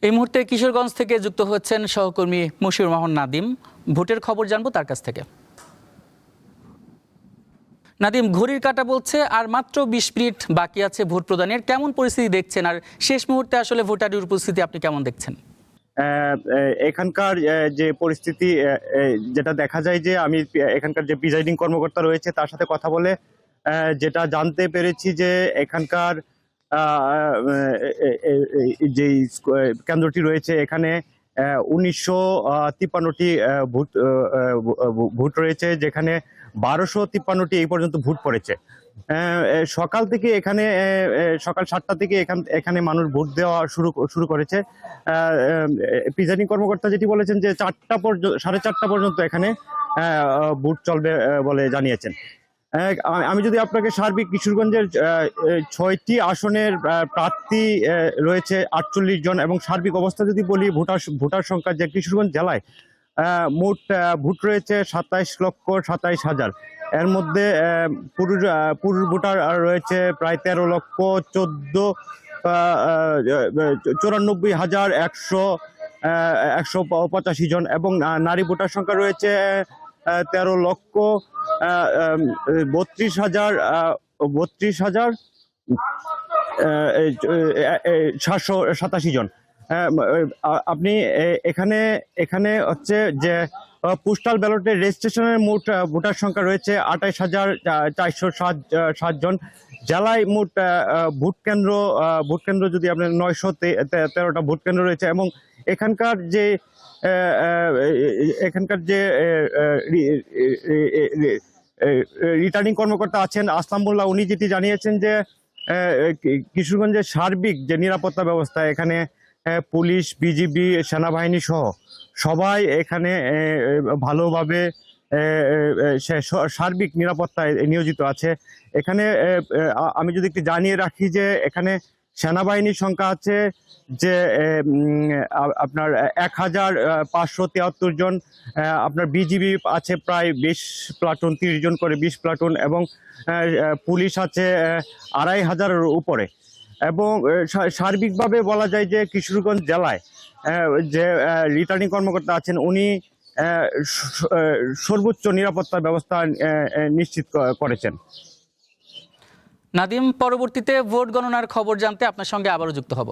এই মুহূর্তে কিশোরগঞ্জ থেকে যুক্ত হচ্ছেন সহকর্মী মশিউর রহমান নাদিম। ভোটের খবর জানবো তার কাছ থেকে। নাদিম, ঘড়ির কাঁটা বলছে আর মাত্র 20 মিনিট বাকি আছে ভোট প্রদানের। কেমন পরিস্থিতি দেখছেন, আর শেষ মুহূর্তে আসলে ভোটারের উপস্থিতি আপনি কেমন দেখছেন? এখানকার যে পরিস্থিতি, যেটা দেখা যায় যে আমি এখানকার যে প্রিজাইডিং কর্মকর্তা রয়েছে তার সাথে কথা বলে যেটা জানতে পেরেছি যে এখানকার যে কেন্দ্রটি রয়েছে এখানে 1953টি ভোট রয়েছে, যেখানে 1253টি এই পর্যন্ত ভোট পড়েছে। সকাল থেকে এখানে সকাল 7টা থেকে এখানে মানুষ ভোট দেওয়া শুরু করেছে। প্রিজাইডিং কর্মকর্তা যেটি বলেছেন যে 4:30 পর্যন্ত এখানে ভোট চলবে বলে জানিয়েছেন। আমি যদি আপনাকে সার্বিক কিশোরগঞ্জের 6টি আসনের প্রার্থী রয়েছে 48 জন, এবং সার্বিক অবস্থা যদি বলি ভোটার সংখ্যা যে কিশোরগঞ্জ জেলায় মোট ভোট রয়েছে 27,27,000। এর মধ্যে পুরুষ ভোটার রয়েছে প্রায় 13,94,185 জন, এবং নারী ভোটার সংখ্যা রয়েছে 13,32,787 জন। আপনি এখানে হচ্ছে যে পোস্টাল ব্যালটের রেজিস্ট্রেশনের মোট ভোটার সংখ্যা রয়েছে 28,407 জন। জেলায় মোট ভোট কেন্দ্র যদি আপনার 913টা ভোট কেন্দ্র রয়েছে, এবং এখানকার যে রিটার্নিং কর্মকর্তা আছেন আসলাম মোল্লা, উনি যেটি জানিয়েছেন যে কিশোরগঞ্জের সার্বিক যে নিরাপত্তা ব্যবস্থা, এখানে পুলিশ, বিজিবি, সেনাবাহিনী সহ সবাই এখানে ভালোভাবে সার্বিক নিরাপত্তায় নিয়োজিত আছে। এখানে আমি যদি একটু জানিয়ে রাখি যে এখানে সেনাবাহিনীর সংখ্যা আছে যে আপনার 1,573 জন, আপনার বিজিবি আছে প্রায় 20 প্লাটুন, 30 জন করে 20 প্লাটুন, এবং পুলিশ আছে 2,500-এর উপরে। এবং সার্বিকভাবে বলা যায় যে কিশোরগঞ্জ জেলায় যে রিটার্নিং কর্মকর্তা আছেন উনি সর্বোচ্চ নিরাপত্তা ব্যবস্থা নিশ্চিত করেছেন। নাদিম, পরবর্তীতে ভোট গণনার খবর জানতে আপনার সঙ্গে আবারও যুক্ত হব।